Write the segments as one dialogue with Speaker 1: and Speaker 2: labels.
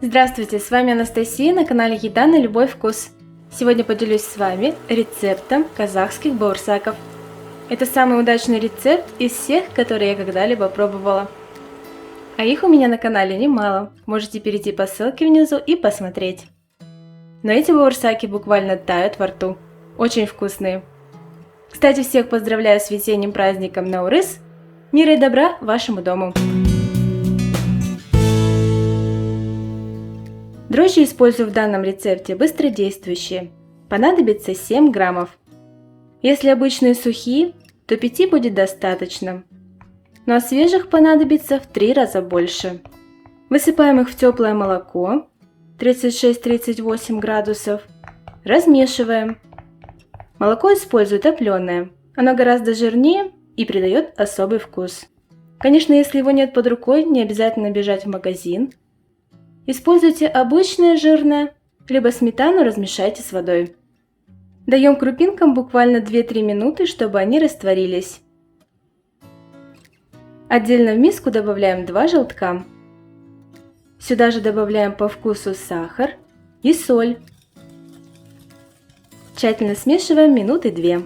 Speaker 1: Здравствуйте, с вами Анастасия на канале Еда на любой вкус. Сегодня поделюсь с вами рецептом казахских бауырсаков. Это самый удачный рецепт из всех, которые я когда-либо пробовала. А их у меня на канале немало, можете перейти по ссылке внизу и посмотреть. Но эти бауырсаки буквально тают во рту, очень вкусные. Кстати, всех поздравляю с весенним праздником Наурыз. Мира и добра вашему дому! Дрожжи использую в данном рецепте быстродействующие. Понадобится 7 граммов. Если обычные сухие, то 5 будет достаточно. Ну а свежих понадобится в 3 раза больше. Высыпаем их в теплое молоко 36-38 градусов. Размешиваем. Молоко использую топленое. Оно гораздо жирнее и придает особый вкус. Конечно, если его нет под рукой, не обязательно бежать в магазин. Используйте обычное жирное, либо сметану размешайте с водой. Даем крупинкам буквально 2-3 минуты, чтобы они растворились. Отдельно в миску добавляем 2 желтка. Сюда же добавляем по вкусу сахар и соль. Тщательно смешиваем минуты 2.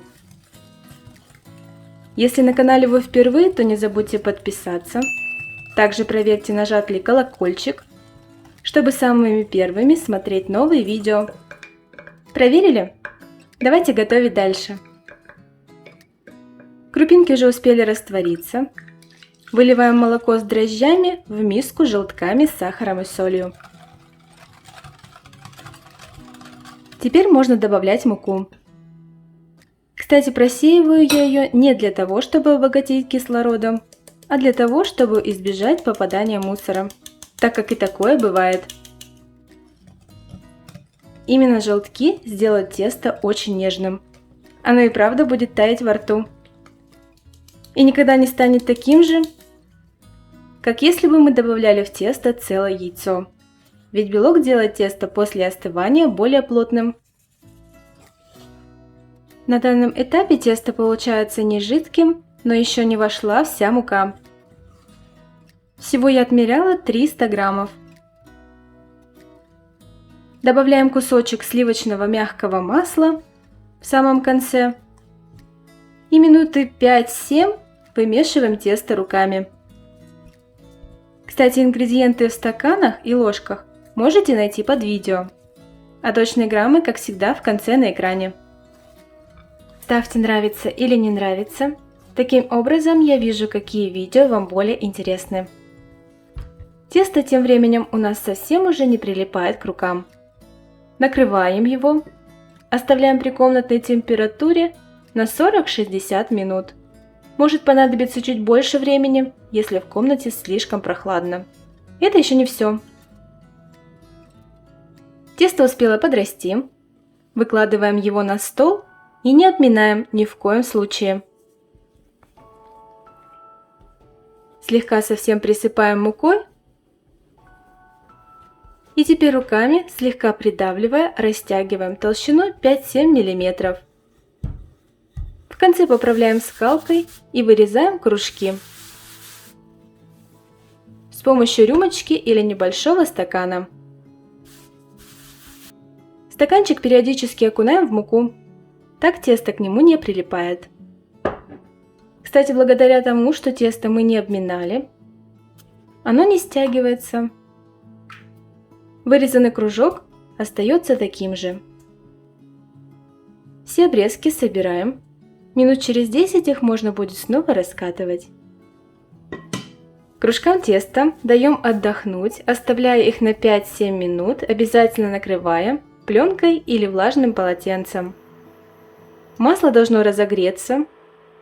Speaker 1: Если на канале вы впервые, то не забудьте подписаться. Также проверьте, нажат ли колокольчик, чтобы самыми первыми смотреть новые видео. Проверили? Давайте готовить дальше. Крупинки уже успели раствориться. Выливаем молоко с дрожжами в миску с желтками, сахаром и солью. Теперь можно добавлять муку. Кстати, просеиваю я ее не для того, чтобы обогатить кислородом, а для того, чтобы избежать попадания мусора, так как и такое бывает. Именно желтки сделают тесто очень нежным. Оно и правда будет таять во рту. И никогда не станет таким же, как если бы мы добавляли в тесто целое яйцо. Ведь белок делает тесто после остывания более плотным. На данном этапе тесто получается не жидким, но еще не вошла вся мука. Всего я отмеряла 300 граммов. Добавляем кусочек сливочного мягкого масла в самом конце. И минуты 5-7 вымешиваем тесто руками. Кстати, ингредиенты в стаканах и ложках можете найти под видео. А точные граммы, как всегда, в конце на экране. Ставьте нравится или не нравится. Таким образом я вижу, какие видео вам более интересны. Тесто тем временем у нас совсем уже не прилипает к рукам. Накрываем его, оставляем при комнатной температуре на 40-60 минут. Может понадобиться чуть больше времени, если в комнате слишком прохладно. Это еще не все. Тесто успело подрасти. Выкладываем его на стол и не отминаем ни в коем случае. Слегка совсем присыпаем мукой. И теперь руками, слегка придавливая, растягиваем толщину 5-7 мм. В конце поправляем скалкой и вырезаем кружки. С помощью рюмочки или небольшого стакана. Стаканчик периодически окунаем в муку. Так тесто к нему не прилипает. Кстати, благодаря тому, что тесто мы не обминали, оно не стягивается. Вырезанный кружок остается таким же. Все обрезки собираем. Минут через 10 их можно будет снова раскатывать. Кружкам теста даем отдохнуть, оставляя их на 5-7 минут, обязательно накрывая пленкой или влажным полотенцем. Масло должно разогреться,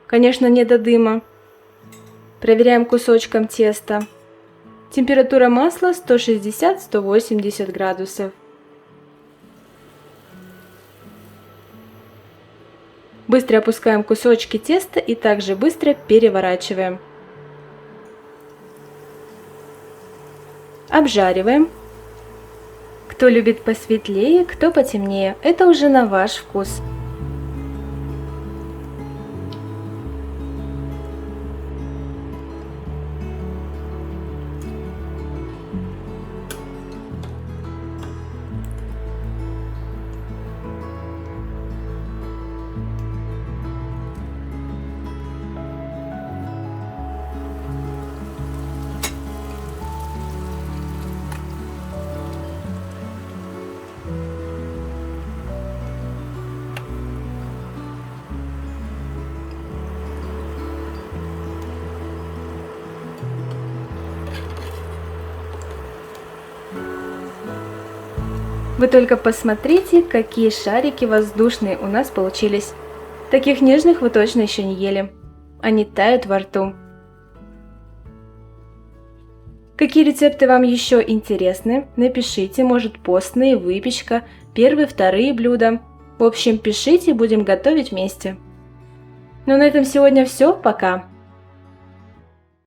Speaker 1: конечно, не до дыма. Проверяем кусочком теста. Температура масла 160-180 градусов. Быстро опускаем кусочки теста и также быстро переворачиваем. Обжариваем. Кто любит посветлее, кто потемнее, это уже на ваш вкус. Вы только посмотрите, какие шарики воздушные у нас получились. Таких нежных вы точно еще не ели. Они тают во рту. Какие рецепты вам еще интересны? Напишите, может, постные, выпечка, первые, вторые блюда. В общем, пишите, будем готовить вместе. Ну на этом сегодня все, пока!